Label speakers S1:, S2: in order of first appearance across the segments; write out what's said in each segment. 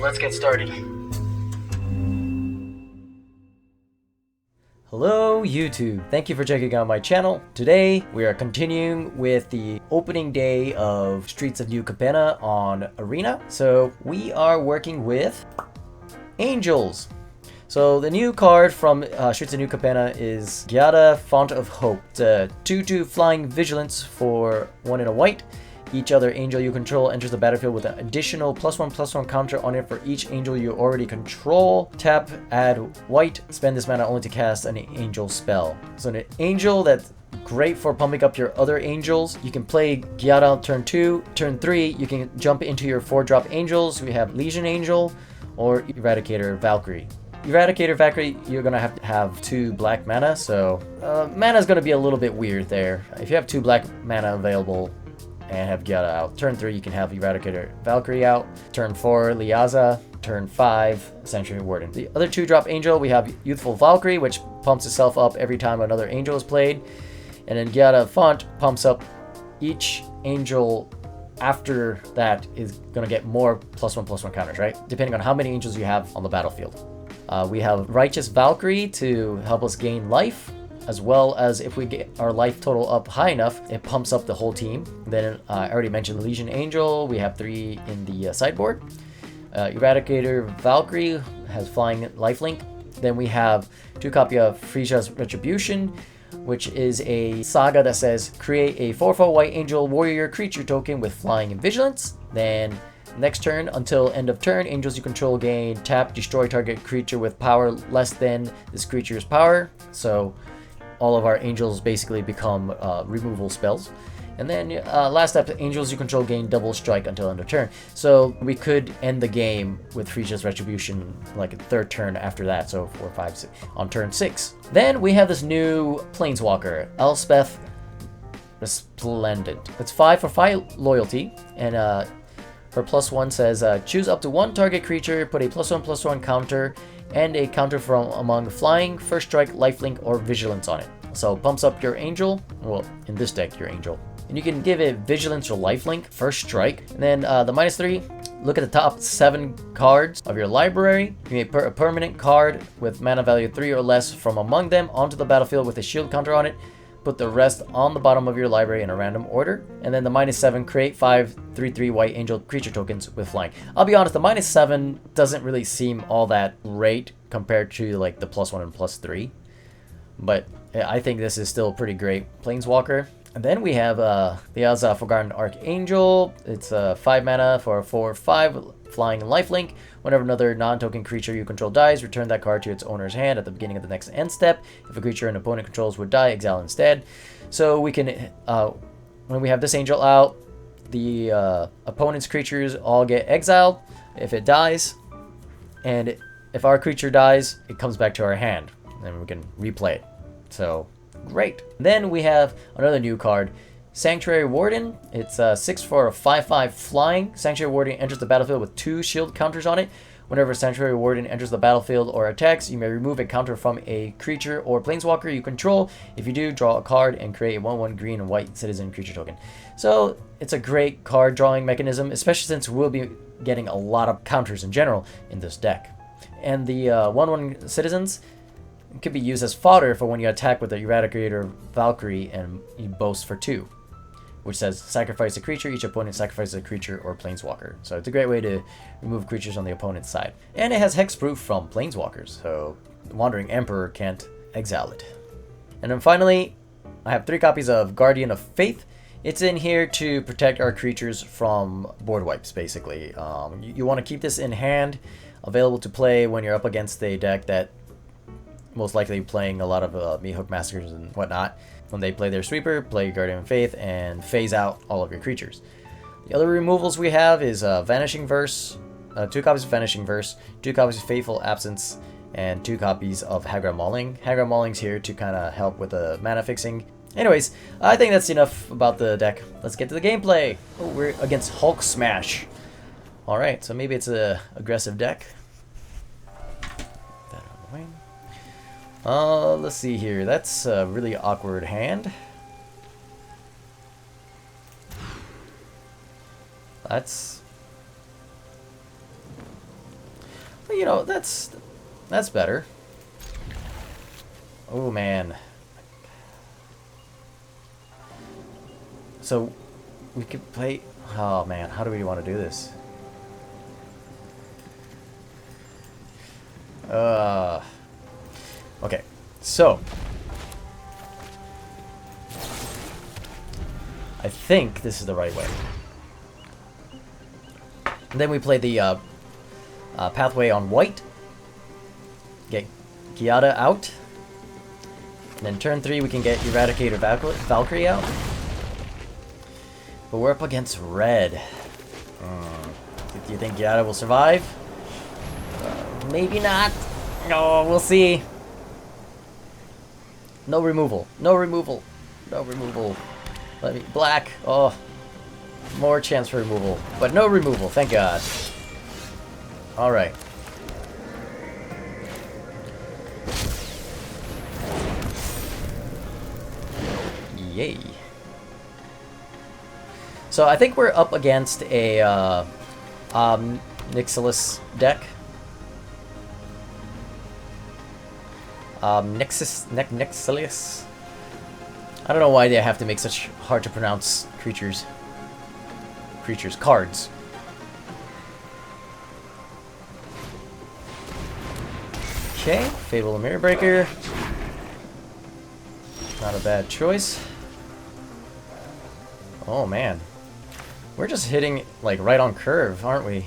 S1: let's get started.
S2: Hello YouTube, thank you for checking out my channel. Today we are continuing with the opening day of Streets of New Capenna on Arena. So we are working with Angels. So the new card from Streets of New Capenna is Giada, Font of Hope. It's a 2/2 flying vigilance for 1 and a white. Each other angel you control enters the battlefield with an additional +1/+1 counter on it for each angel you already control. Tap, add white, spend this mana only to cast an angel spell. So an angel that's great for pumping up your other angels. You can play Giada turn 2, turn 3, you can jump into your 4-drop angels. We have Legion Angel or Eradicator Valkyrie. Eradicator Valkyrie, you're going to have 2 black mana, so mana is going to be a little bit weird there. If you have 2 black mana available and have Giada out. Turn 3, you can have Eradicator Valkyrie out. Turn 4, Liesa. Turn 5, Sanctuary Warden. The other 2-drop angel, we have Youthful Valkyrie, which pumps itself up every time another angel is played. And then Giada Font pumps up each angel after that is going to get more +1/+1 counters, right? Depending on how many angels you have on the battlefield. We have Righteous Valkyrie to help us gain life, as well as if we get our life total up high enough, it pumps up the whole team. Then I already mentioned the Legion Angel. We have 3 in the sideboard. Eradicator Valkyrie has flying lifelink. Then we have 2 copy of Firja's Retribution, which is a saga that says create a 4/4 white angel warrior creature token with flying and vigilance. Then next turn until end of turn, angels you control gain tap, destroy target creature with power less than this creature's power. So all of our angels basically become removal spells. And then last step, angels you control gain double strike until end of turn. So we could end the game with Firja's Retribution like a 3rd turn after that. So 4, 5, 6 on turn 6. Then we have this new Planeswalker, Elspeth Resplendent. It's 5 for 5 loyalty. And her +1 says choose up to 1 target creature, put a +1/+1 counter and a counter from among flying, first strike, lifelink, or vigilance on it. So pumps up your angel, well, in this deck, your angel. And you can give it vigilance or lifelink, first strike. And then the -3, look at the top 7 cards of your library. You may put a permanent card with mana value 3 or less from among them onto the battlefield with a shield counter on it. Put the rest on the bottom of your library in a random order. And then the -7, create 5 3/3 white angel creature tokens with flying. I'll be honest, the -7 doesn't really seem all that great compared to like the +1 and +3. But I think this is still a pretty great Planeswalker. And then we have the Aza Forgotten Archangel. It's 5 mana for a 4/5 flying and lifelink. Whenever another non-token creature you control dies, return that card to its owner's hand at the beginning of the next end step. If a creature an opponent controls would die, exile instead. So we can, when we have this angel out, the opponent's creatures all get exiled if it dies. And if our creature dies, it comes back to our hand. And we can replay it. So, great. Then we have another new card, Sanctuary Warden. It's 6 for a 5/5 flying. Sanctuary Warden enters the battlefield with 2 shield counters on it. Whenever Sanctuary Warden enters the battlefield or attacks, you may remove a counter from a creature or planeswalker you control. If you do, draw a card and create a 1/1 green and white citizen creature token. So it's a great card drawing mechanism, especially since we'll be getting a lot of counters in general in this deck. And the 1/1 citizens could be used as fodder for when you attack with the Eradicator Valkyrie and you boast for 2. Which says sacrifice a creature, each opponent sacrifices a creature or planeswalker. So it's a great way to remove creatures on the opponent's side. And it has hexproof from planeswalkers, so the Wandering Emperor can't exile it. And then finally, I have 3 copies of Guardian of Faith. It's in here to protect our creatures from board wipes, basically. You want to keep this in hand, available to play when you're up against a deck that most likely playing a lot of Meat Hook Massacres and whatnot. When they play their sweeper, play Guardian of Faith, and phase out all of your creatures. The other removals we have is Vanishing Verse, 2 copies of Vanishing Verse, 2 copies of Fateful Absence, and 2 copies of Hagra Mauling. Hagra Mauling's here to kind of help with the mana fixing. Anyways, I think that's enough about the deck. Let's get to the gameplay. Oh, we're against Hulk Smash. Alright, so maybe it's a aggressive deck. That out of the way. Let's see here. That's a really awkward hand. You know, that's better. Oh man. So we could play. Oh man, how do we want to do this? Okay, so I think this is the right way. And then we play the pathway on white. Get Giada out. And then turn 3 we can get Eradicator Valkyrie out. But we're up against red. Do you think Giada will survive? Maybe not. No, we'll see. No removal. No removal. No removal. Let me... Black. Oh. More chance for removal. But no removal, thank God. Alright. Yay. So I think we're up against a Nixilis deck. Nixilis. I don't know why they have to make such hard to pronounce creatures. Cards. Okay, Fable Mirror Breaker. Not a bad choice. Oh man. We're just hitting like right on curve, aren't we?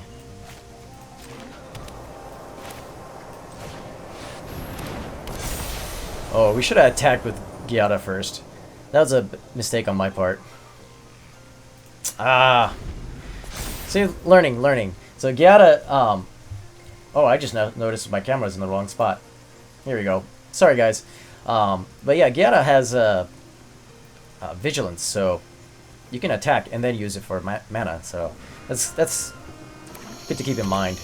S2: Oh, we should have attacked with Giada first. That was a mistake on my part. Ah. See, learning. So Giada, oh, I just noticed my camera's in the wrong spot. Here we go. Sorry, guys. But yeah, Giada has vigilance, so you can attack and then use it for mana. So that's good to keep in mind.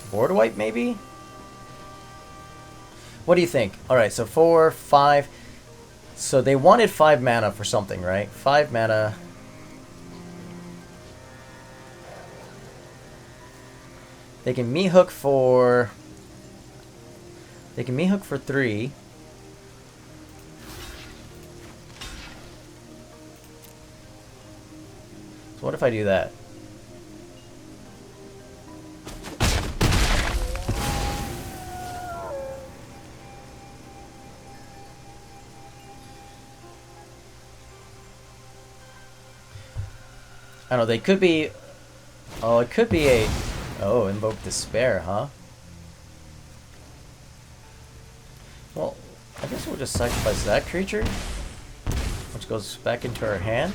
S2: Board wipe, maybe? What do you think? Alright, so 4, 5. So they wanted 5 mana for something, right? 5 mana. They can me hook for... They can me hook for 3. So what if I do that? I don't know, they could be... Oh, it could be a... Oh, Invoke Despair, huh? Well, I guess we'll just sacrifice that creature, which goes back into our hand.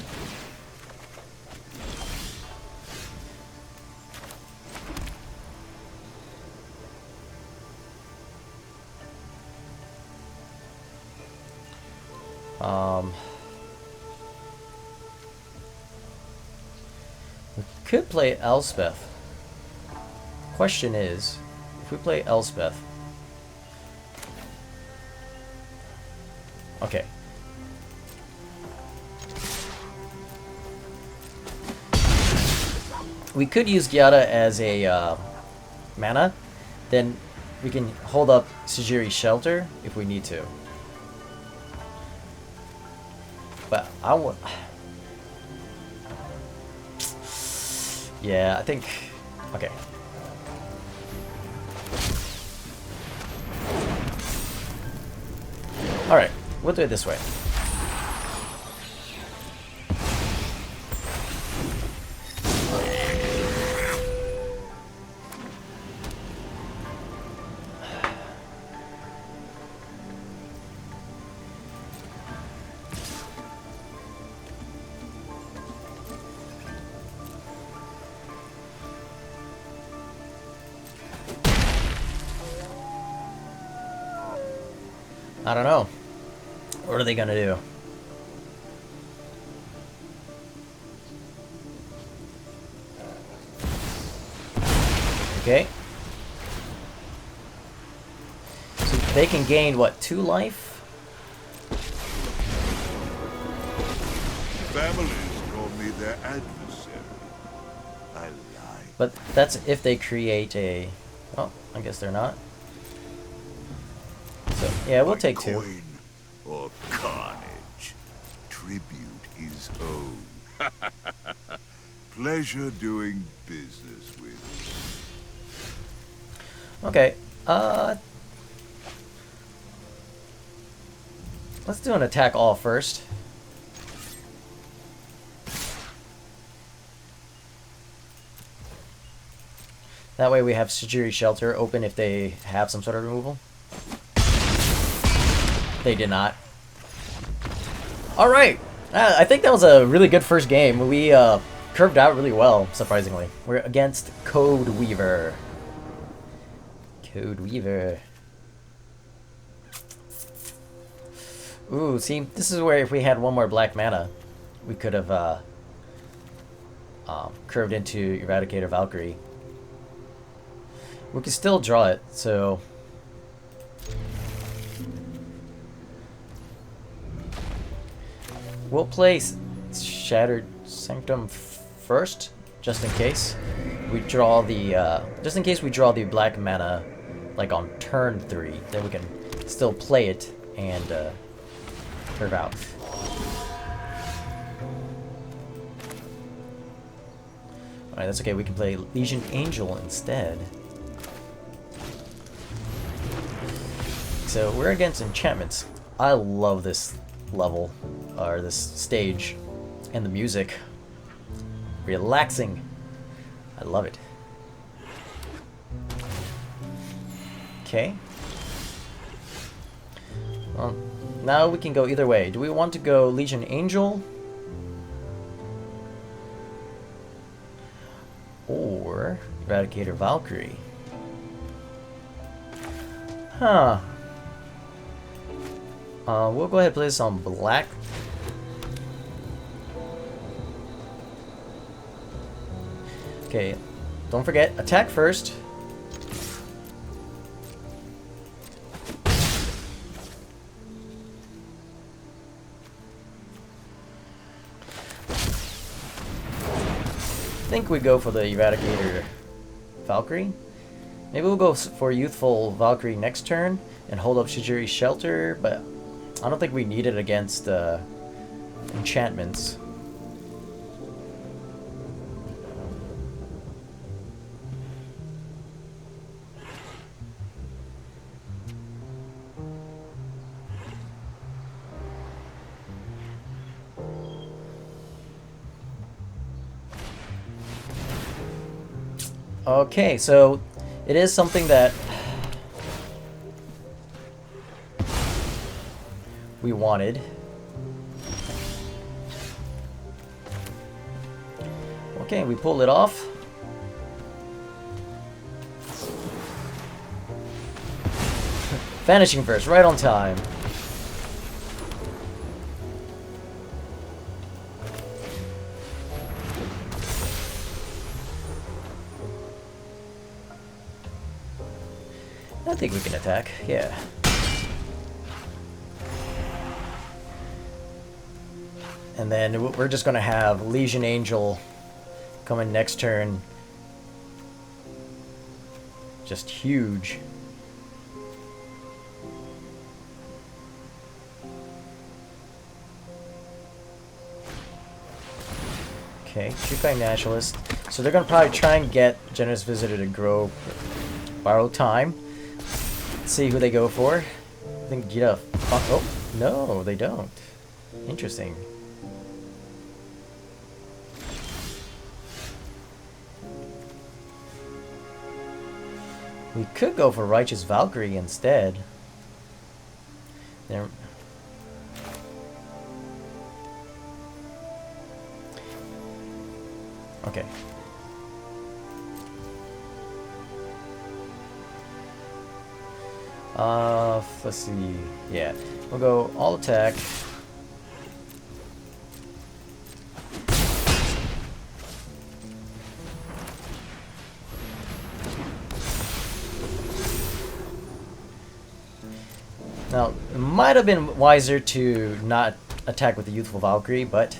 S2: We could play Elspeth. Question is, if we play Elspeth... Okay. We could use Giada as a mana. Then we can hold up Sejiri Shelter if we need to. But I want... Yeah, I think... Okay. Alright, we'll do it this way. I don't know. What are they gonna do? Okay. So they can gain, what, 2 life?
S1: Families call me their adversary. I lie.
S2: But that's if they create a... Well, I guess they're not. So, yeah, we'll take 2.
S1: Coin or carnage. Tribute is owed. Pleasure doing business with you.
S2: Okay, let's do an attack all first. That way we have Sejiri Shelter open if they have some sort of removal. They did not. Alright! I think that was a really good first game. We curved out really well, surprisingly. We're against Code Weaver. Code Weaver. Ooh, see, this is where if we had one more black mana, we could have curved into Eradicator Valkyrie. We can still draw it, so... We'll play Shattered Sanctum first, just in case we draw the black mana, like on turn 3. Then we can still play it and curve out. Alright, that's okay. We can play Legion Angel instead. So we're against enchantments. I love this level, or this stage, and the music. Relaxing. I love it. Okay. Well, now we can go either way. Do we want to go Legion Angel? Or Eradicator Valkyrie? Huh. We'll go ahead and play this on black. Okay, don't forget, attack first. I think we go for the Eradicator Valkyrie. Maybe we'll go for Youthful Valkyrie next turn and hold up Sejiri Shelter, but I don't think we need it against enchantments. Okay, so it is something that we wanted. Okay, we pulled it off. Vanishing Verse, right on time. I think we can attack, yeah. And then we're just going to have Legion Angel come in next turn. Just huge. Okay, Shukai Nationalist. So they're going to probably try and get Generous Visitor to grow, borrow time. Let's see who they go for. I think Giada. Oh, no, they don't. Interesting. We could go for Righteous Valkyrie instead. There. Okay. Let's see. Yeah, we'll go all attack. Now, it might have been wiser to not attack with the Youthful Valkyrie, but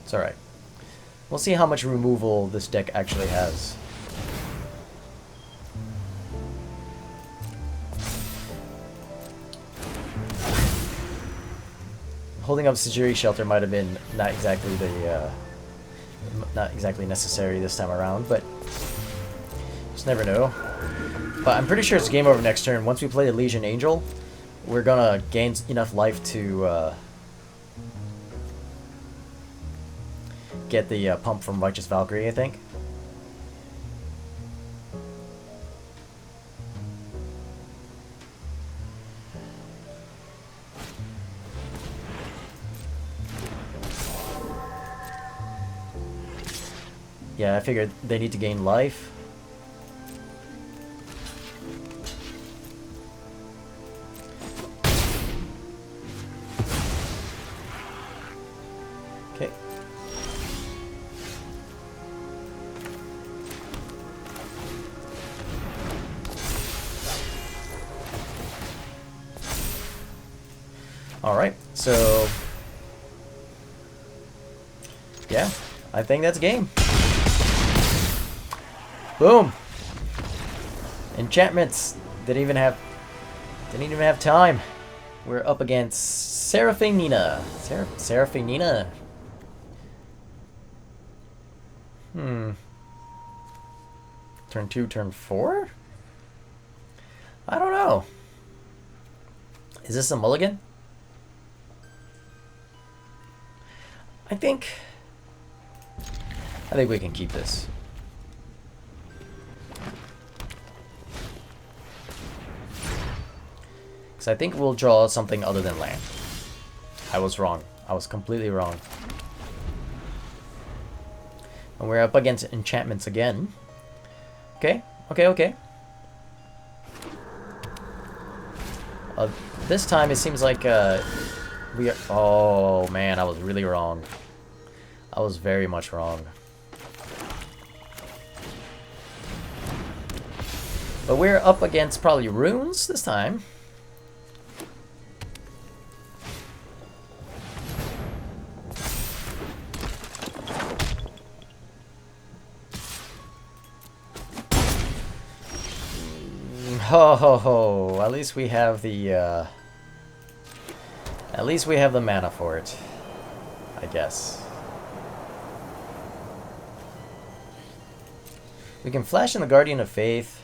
S2: it's alright. We'll see how much removal this deck actually has. Holding up Sejiri Shelter might have been not exactly necessary this time around, but just never know. But I'm pretty sure it's game over next turn. Once we play the Legion Angel, we're gonna gain enough life to get the pump from Righteous Valkyrie, I think. Yeah, I figured they need to gain life. Okay. Alright, so yeah, I think that's game. Boom! Enchantments didn't even have time. We're up against Seraphinina. Seraphinina. Turn 2, turn 4? I don't know. Is this a mulligan? I think we can keep this. Because I think we'll draw something other than land. I was wrong. I was completely wrong. And we're up against enchantments again. Okay, okay. This time it seems like we are... Oh man, I was really wrong. I was very much wrong. But we're up against probably runes this time. Ho ho ho! At least we have the mana for it, I guess. We can flash in the Guardian of Faith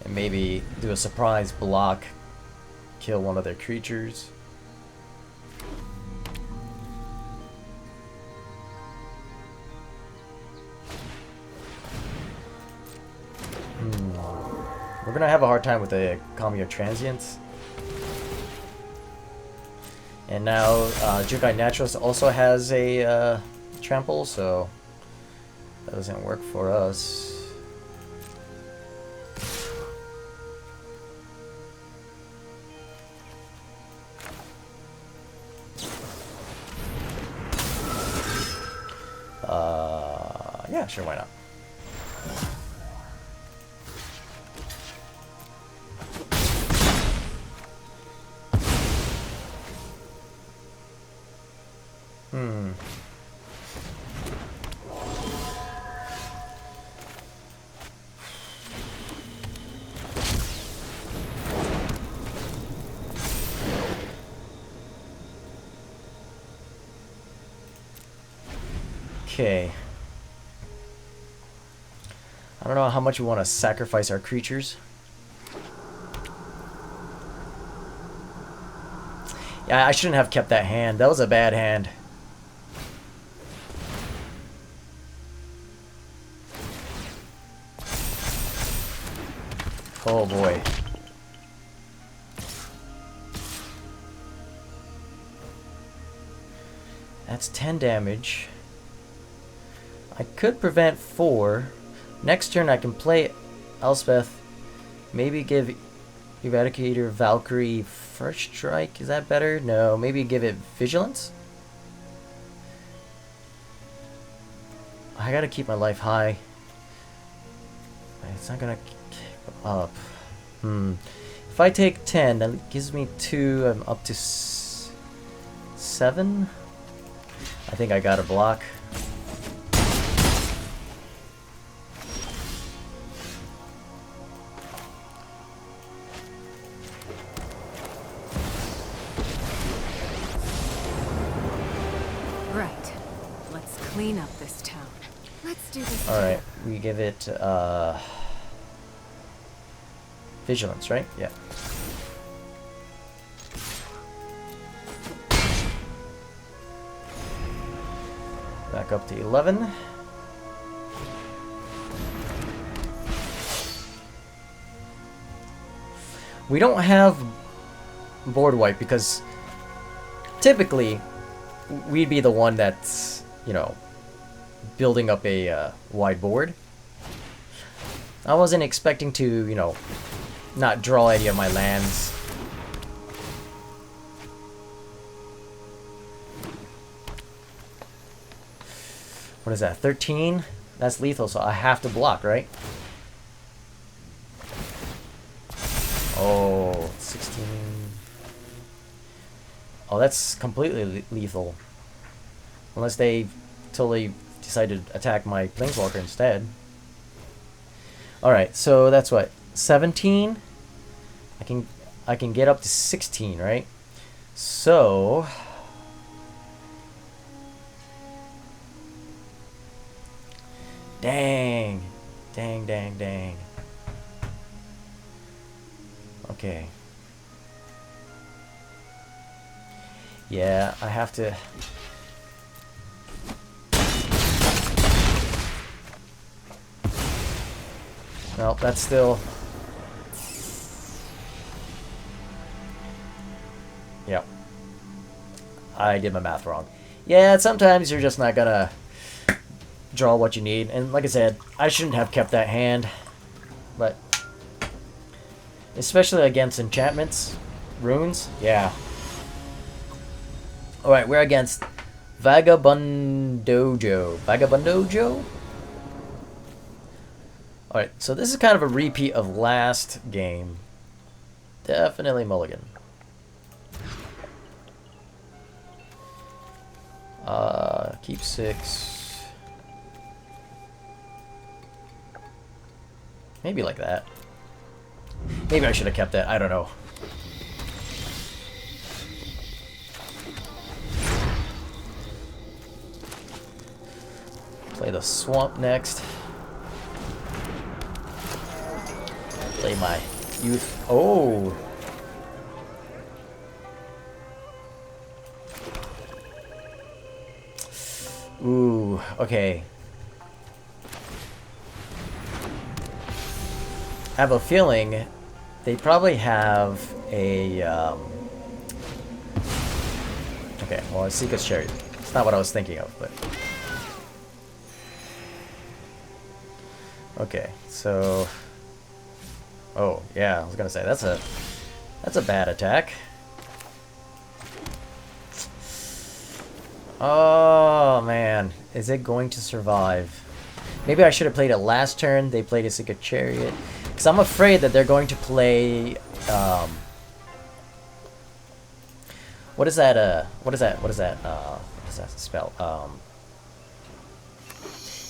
S2: and maybe do a surprise block, kill one of their creatures. We're gonna have a hard time with the Kamiya Transients. And now Jukai Naturalist also has a trample, so that doesn't work for us. Yeah, sure, why not? Okay. I don't know how much we want to sacrifice our creatures. Yeah, I shouldn't have kept that hand. That was a bad hand. Oh boy. That's 10 damage. I could prevent 4. Next turn I can play Elspeth. Maybe give Eradicator Valkyrie first strike. Is that better? No. Maybe give it Vigilance? I gotta keep my life high. It's not gonna up. If I take 10, that gives me 2. I'm up to 7. I think I got a block.
S3: Right. Let's clean up this town. Let's do this.
S2: Alright, we give it vigilance, right? Yeah. Back up to 11. We don't have board wipe because typically we'd be the one that's, you know, building up a wide board. I wasn't expecting to, you know, not draw any of my lands. What is that? 13? That's lethal, so I have to block, right? Oh, 16. Oh, that's completely lethal. Unless they totally decide to attack my Planeswalker instead. Alright, so that's what? 17? I can get up to 16, right? So dang. Dang. Okay. Yeah, I have to. Well, that's still. Yep. I did my math wrong. Yeah, sometimes you're just not gonna draw what you need. And like I said, I shouldn't have kept that hand. But especially against enchantments, runes, yeah. Alright, we're against Vagabundojo. Alright, so this is kind of a repeat of last game. Definitely mulligan. Keep 6. Maybe like that. Maybe I should have kept that. I don't know. Play the swamp next. Play my youth. Oh! Ooh, okay. I have a feeling they probably have a, okay, well, a Seeker's Chariot. It's not what I was thinking of, but... Okay, so... Oh, yeah, I was gonna say, that's a bad attack. Oh, man. Is it going to survive? Maybe I should have played it last turn. They played a Seeker's Chariot. Because I'm afraid that they're going to play, what is that spell?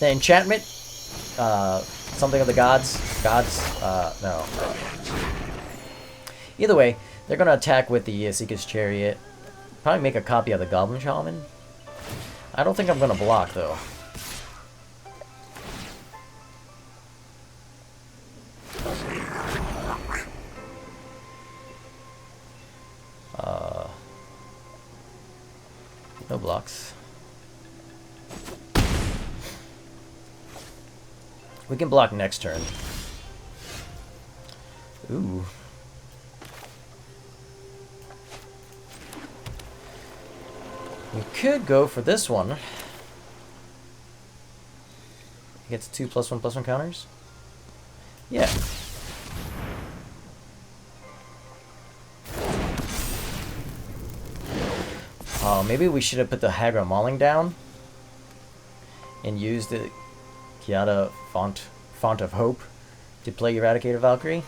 S2: The enchantment? Something of the gods? No. Either way, they're going to attack with the Seeker's Chariot. Probably make a copy of the Goblin Shaman. I don't think I'm going to block, though. No blocks. We can block next turn. Ooh. We could go for this one. It gets 2 +1/+1 counters. Yeah. Maybe we should have put the Hagra Mauling down and used the Giada font of Hope to play Eradicator Valkyrie.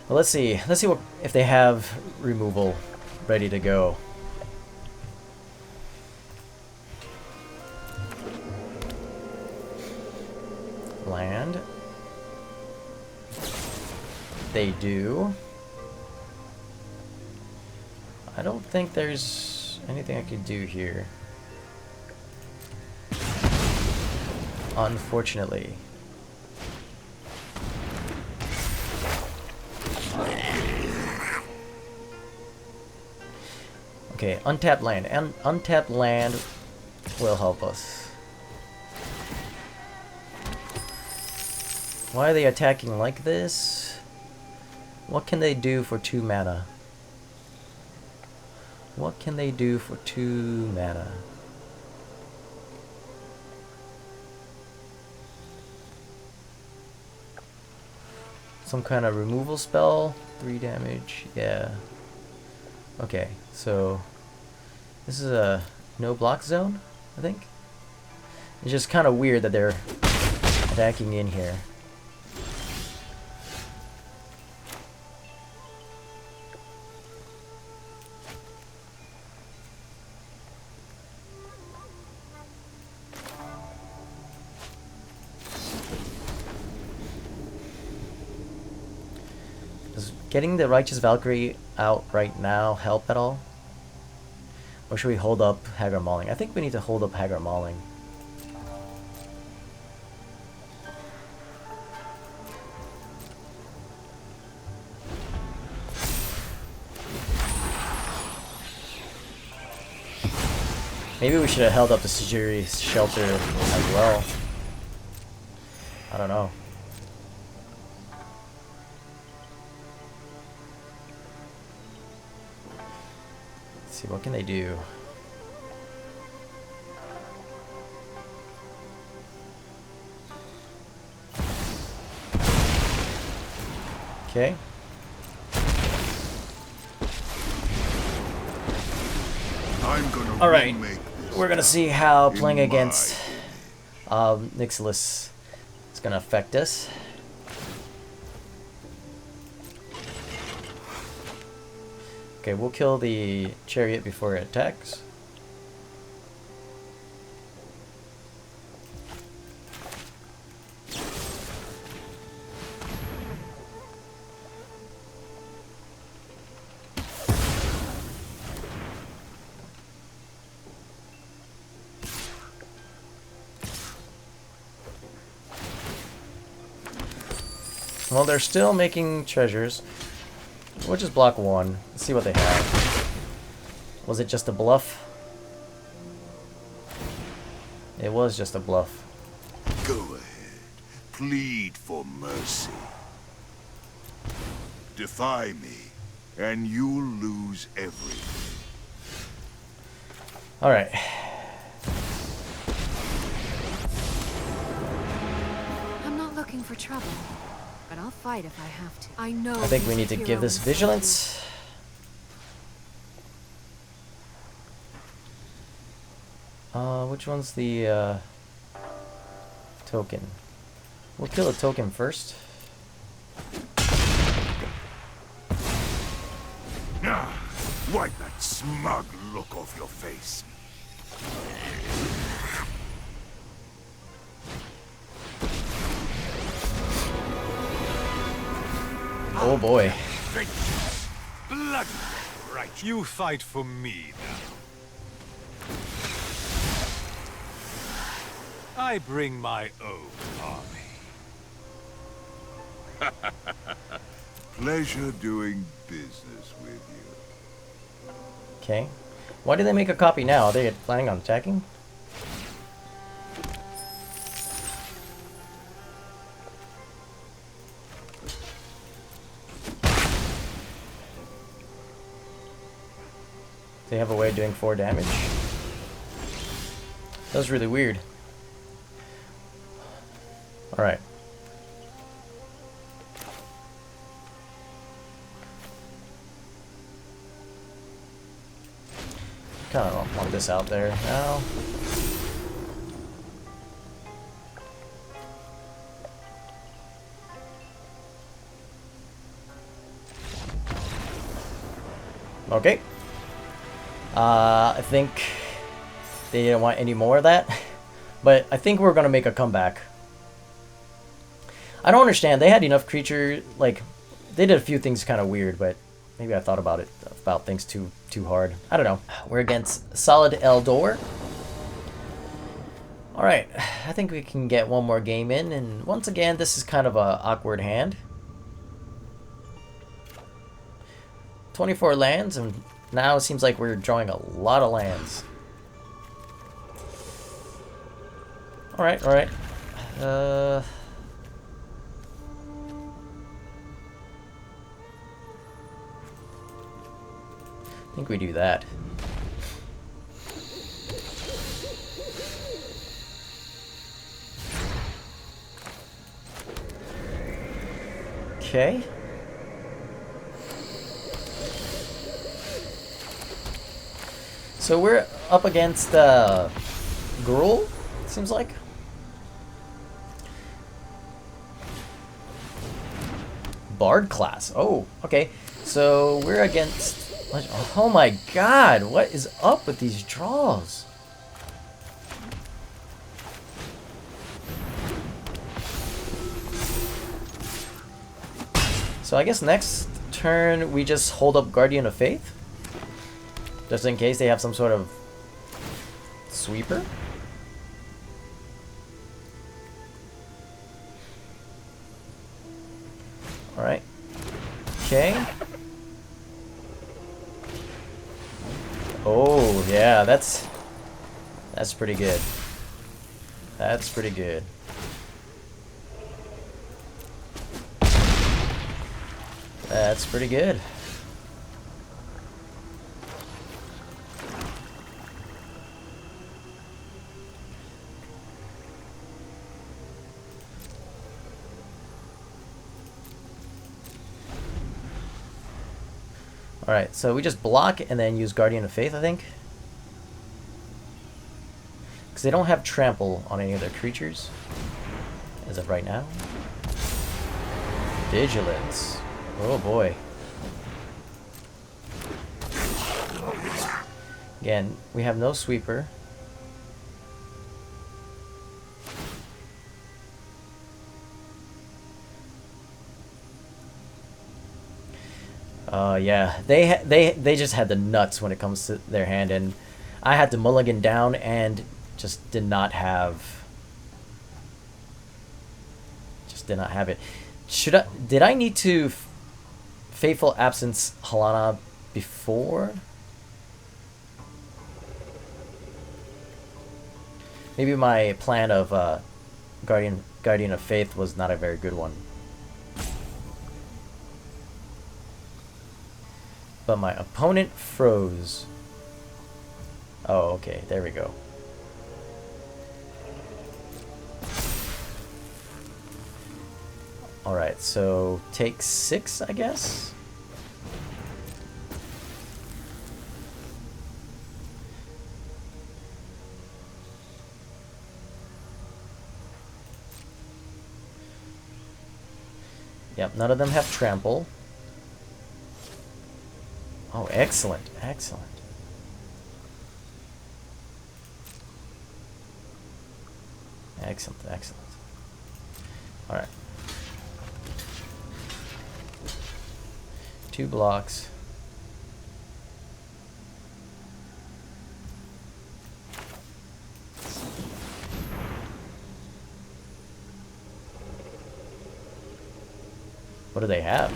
S2: Well, let's see what if they have removal ready to go. Land. They do. I don't think there's anything I could do here. Unfortunately. Okay, untapped land. And untapped land will help us. Why are they attacking like this? What can they do for 2 mana? What can they do for 2 mana? Some kind of removal spell? 3 damage? Yeah. Okay, so this is a no block zone, I think. It's just kind of weird that they're attacking in here. Getting the Righteous Valkyrie out right now help at all? Or should we hold up Hagra Mauling? I think we need to hold up Hagra Mauling. Maybe we should have held up the Sejiri Shelter as well. I don't know. See, what can they do? Okay. All right, we're gonna see how playing against Nixilis is gonna affect us. Okay, we'll kill the chariot before it attacks. Well, they're still making treasures. We'll just block 1. Let's see what they have. Was it just a bluff? It was just a bluff.
S1: Go ahead. Plead for mercy. Defy me, and you'll lose everything.
S2: Alright.
S3: I'm not looking for trouble, but I'll fight if I have to. I know.
S2: I think we need to give this vigilance. Which one's the token? We'll kill a token first.
S1: Wipe that smug look off your face.
S2: Oh boy.
S1: Blood, right?
S4: You fight for me now. I bring my own army.
S1: Pleasure doing business with you.
S2: Okay. Why did they make a copy now? Are they planning on attacking? They have a way of doing 4 damage. That was really weird. Alright. kind of want this out there now. Okay. I think they didn't want any more of that, but I think we're gonna make a comeback. I don't understand. They had enough creature, like, they did a few things kind of weird, but maybe I thought about things too hard. I don't know. We're against Solid Eldor. All right, I think we can get one more game in, and once again, this is kind of a awkward hand. 24 lands, and now it seems like we're drawing a lot of lands. All right. I think we do that. Okay. So we're up against Gruul, seems like. Bard class. Oh, okay. So we're against... Oh my god, what is up with these draws? So I guess next turn we just hold up Guardian of Faith? Just in case they have some sort of sweeper? Alright. Okay. Oh, yeah, that's pretty good. That's pretty good. That's pretty good. Alright, so we just block and then use Guardian of Faith, I think. Because they don't have trample on any of their creatures as of right now. Vigilance. Oh boy. Again, we have no sweeper. Yeah, they just had the nuts when it comes to their hand, and I had to mulligan down and just did not have it. Did I need to Fateful Absence Halana before? Maybe my plan of Guardian of Faith was not a very good one. But my opponent froze. Oh, okay, there we go. Alright, so take 6, I guess? Yep, none of them have trample. Oh, excellent, excellent. Excellent, excellent. Alright. 2 blocks. What do they have?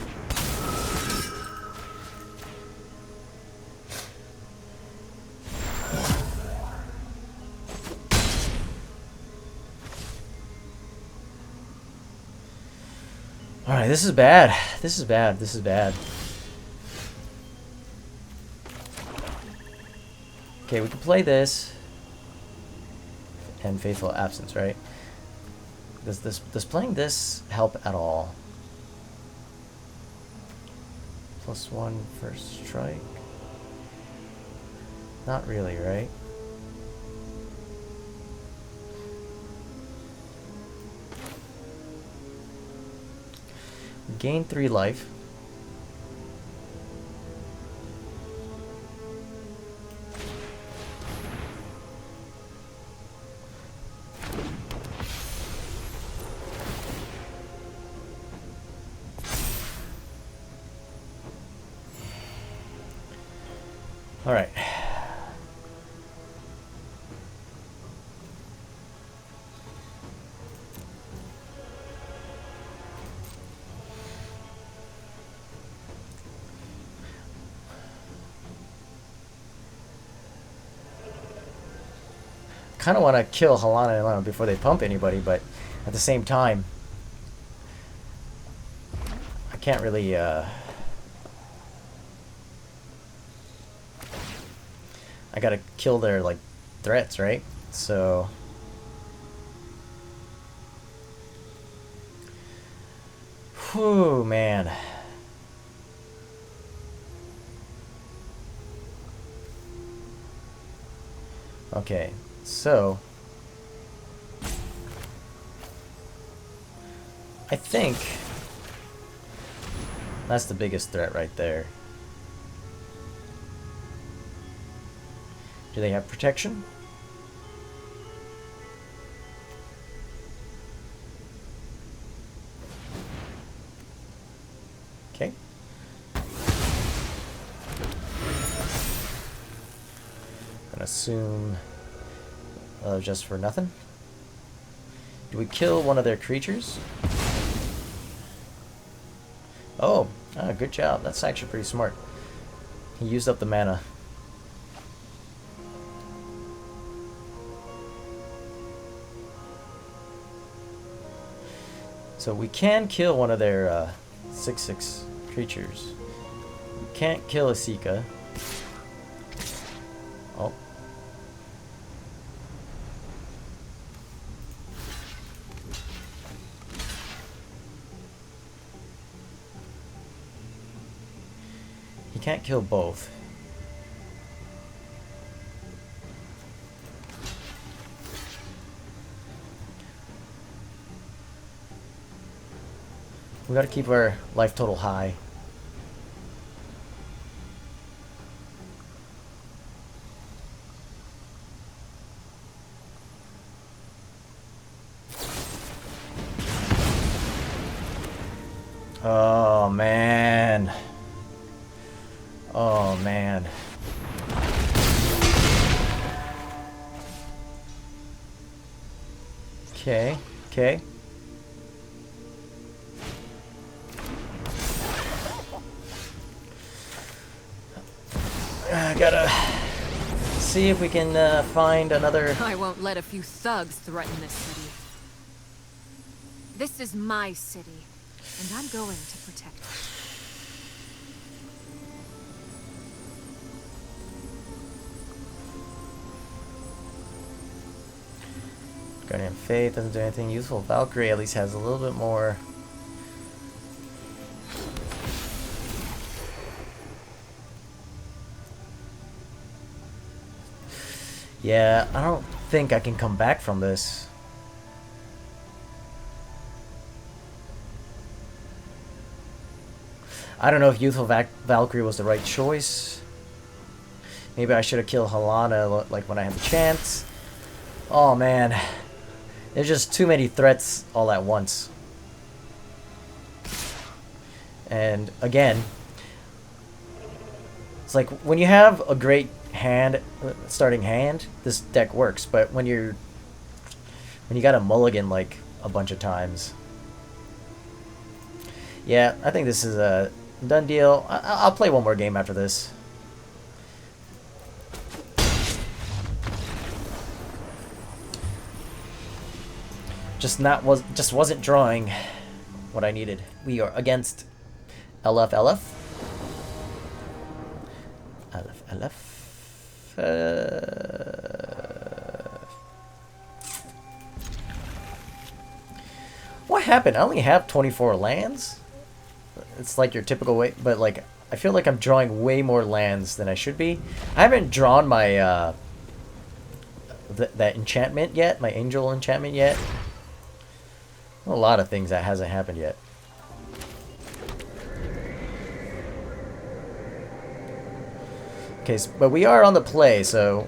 S2: Alright, this is bad. This is bad. This is bad. Okay, we can play this. And Fateful Absence, right? Does playing this help at all? +1 first strike. Not really, right? Gain 3 life. All right. Kind of want to kill Halana and Lana before they pump anybody, but at the same time, I can't really. I gotta kill their like threats, right? So. Whew, man. Okay. So, I think that's the biggest threat right there. Do they have protection? Okay. Gonna assume just for nothing. Do we kill one of their creatures? Oh, good job. That's actually pretty smart. He used up the mana. So we can kill one of their 6/6 creatures. We can't kill a Sika. Oh. Can't kill both. We gotta keep our life total high. Oh man. Oh man. Okay, okay. Gotta see if we can find another.
S3: I won't let a few thugs threaten this city. This is my city, and I'm going to protect it.
S2: Guardian Faith doesn't do anything. Youthful Valkyrie at least has a little bit more. Yeah, I don't think I can come back from this. I don't know if Youthful Valkyrie was the right choice. Maybe I should have killed Halana like when I had the chance. Oh man. There's just too many threats all at once. And again, it's like when you have a great hand, starting hand, this deck works. But when you got a mulligan like a bunch of times, yeah, I think this is a done deal. I'll play one more game after this. Just wasn't drawing what I needed. We are against LF. What happened? I only have 24 lands. It's like your typical way, but like I feel like I'm drawing way more lands than I should be. I haven't drawn my that enchantment yet, my angel enchantment yet. A lot of things that hasn't happened yet. Okay, but we are on the play, so...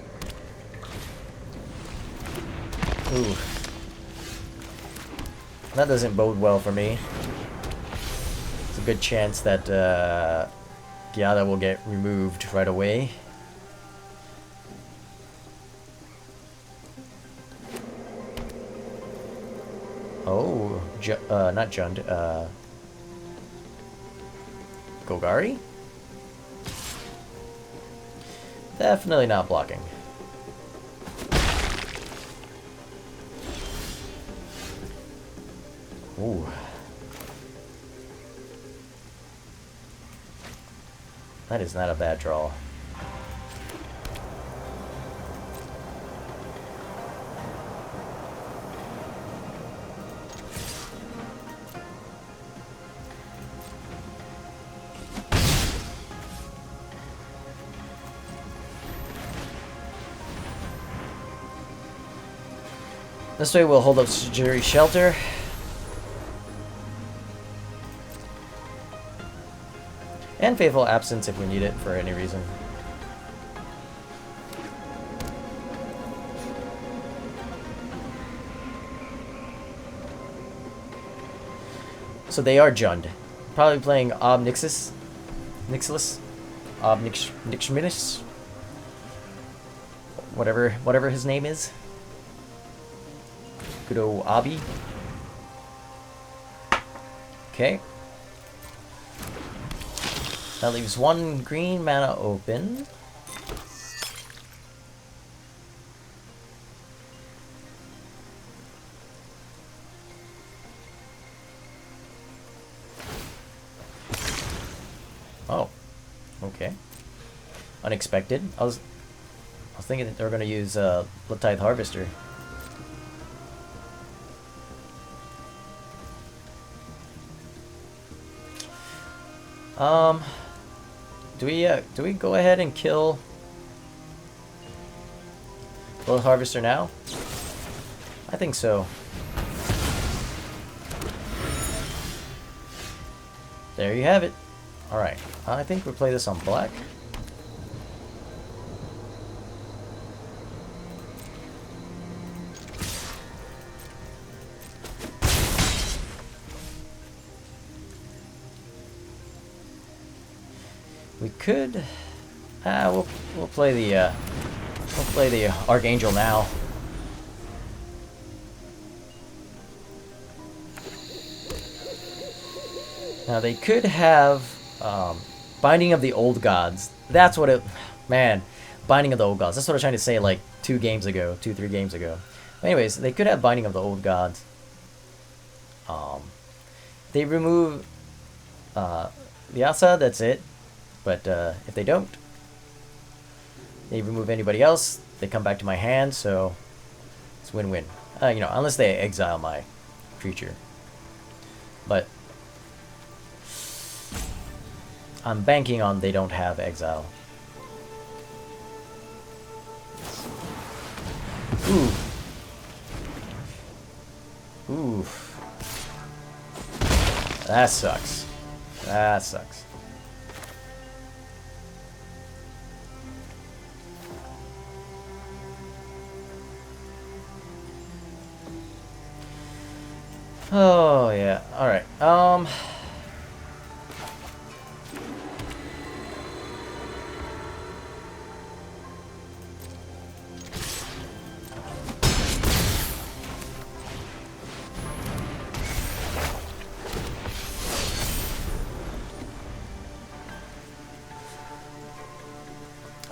S2: Ooh. That doesn't bode well for me. It's a good chance that Giada will get removed right away. Oh, not Jund, Golgari? Definitely not blocking. Ooh. That is not a bad draw. This way we'll hold up Sejiri Shelter. And Fateful Absence if we need it for any reason. So they are Jund. Probably playing Ob Nixus. Nixilus? Ob Nixminus? Whatever his name is. Good old Obby. Okay. That leaves one green mana open. Oh. Okay. Unexpected. I was thinking that they were gonna use Bloodtithe Harvester. Do we go ahead and kill Blood Harvester now? I think so. There you have it. Alright, I think we'll play this on black. We could, we'll play the Archangel now. Now they could have Binding of the Old Gods. That's what it, man, Binding of the Old Gods. That's what I was trying to say like 3 games ago. Anyways, they could have Binding of the Old Gods. They remove Liesa, that's it. But if they don't, they remove anybody else, they come back to my hand, so it's win-win. You know, unless they exile my creature. But I'm banking on they don't have exile. Ooh. Ooh. That sucks. That sucks. Oh yeah. All right.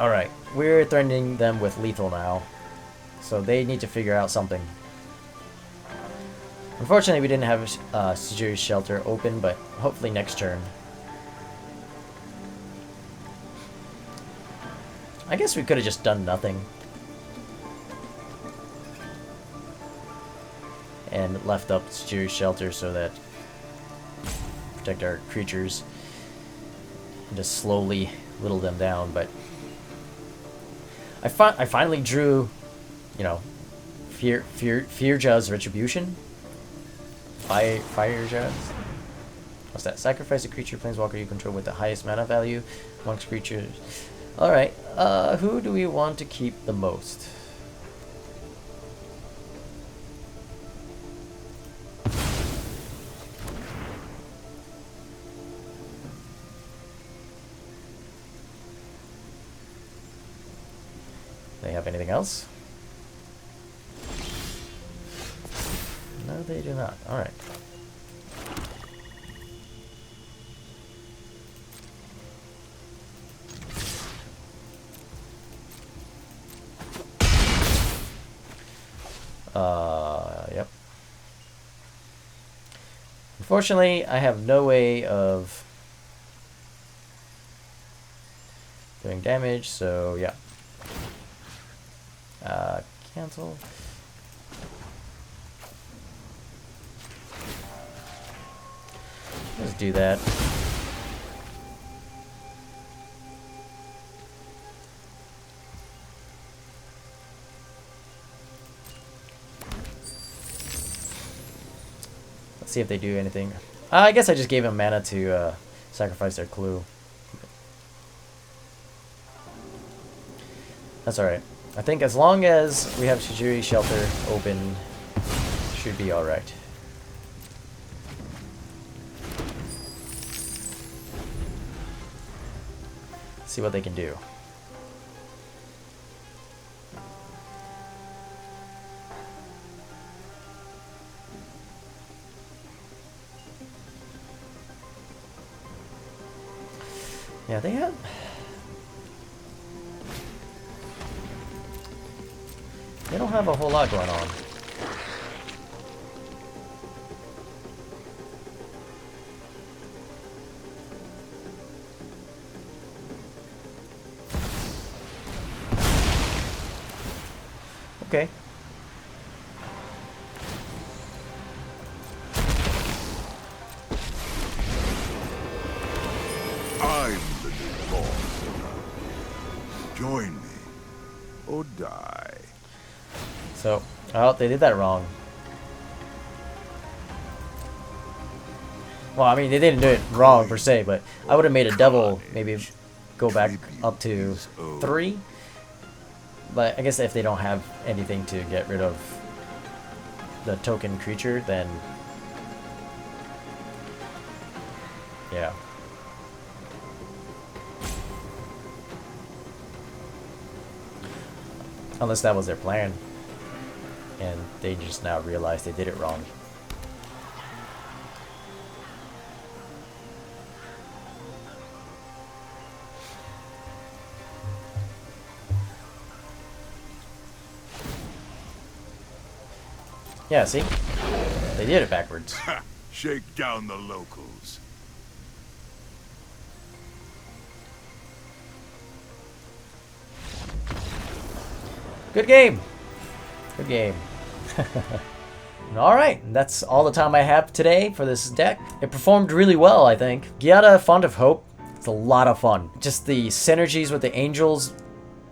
S2: All right. We're threatening them with lethal now, so they need to figure out something. Unfortunately, we didn't have Sejiri Shelter open, but hopefully next turn. I guess we could have just done nothing. And left up Sejiri Shelter so that protect our creatures. and just slowly whittle them down. But I finally drew, you know, Firja's Retribution. Firja's. What's that? Sacrifice a creature planeswalker you control with the highest mana value amongst creatures. Alright, who do we want to keep the most? They have anything else? No, they do not. Alright. Yep. Unfortunately, I have no way of doing damage, so yeah. Cancel. Let's do that. Let's see if they do anything. I guess I just gave him mana to sacrifice their clue. That's alright. I think as long as we have Sejiri Shelter open, should be alright. See what they can do. Yeah, they have... They don't have a whole lot going on. Okay.
S1: I'm the new boss. Join me, or die.
S2: So, oh, they did that wrong. Well, I mean, they didn't do it wrong per se, but I would have made a double, maybe go back up to 3. But I guess if they don't have anything to get rid of the token creature, then yeah. Unless that was their plan, and they just now realized they did it wrong. Yeah, see? They did it backwards.
S1: Shake down the locals.
S2: Good game. Good game. Alright, that's all the time I have today for this deck. It performed really well, I think. Giada, Font of Hope, it's a lot of fun. Just the synergies with the angels,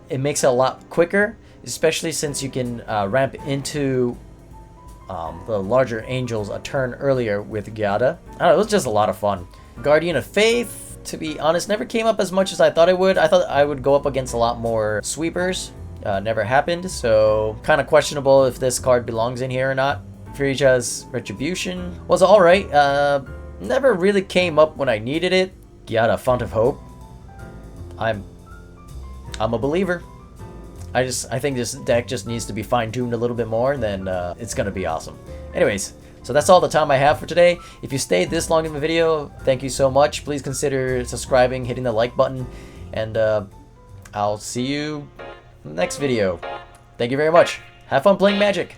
S2: it makes it a lot quicker, especially since you can ramp into the larger angels a turn earlier with Giada. I don't know, it was just a lot of fun. Guardian of Faith, to be honest, never came up as much as I thought it would. I thought I would go up against a lot more sweepers. Never happened, so kind of questionable if this card belongs in here or not. Firja's Retribution was alright. Never really came up when I needed it. Giada, Font of Hope. I'm a believer. I think this deck just needs to be fine-tuned a little bit more, and then it's gonna be awesome. Anyways, so that's all the time I have for today. If you stayed this long in the video, thank you so much. Please consider subscribing, hitting the like button, and I'll see you in the next video. Thank you very much. Have fun playing Magic.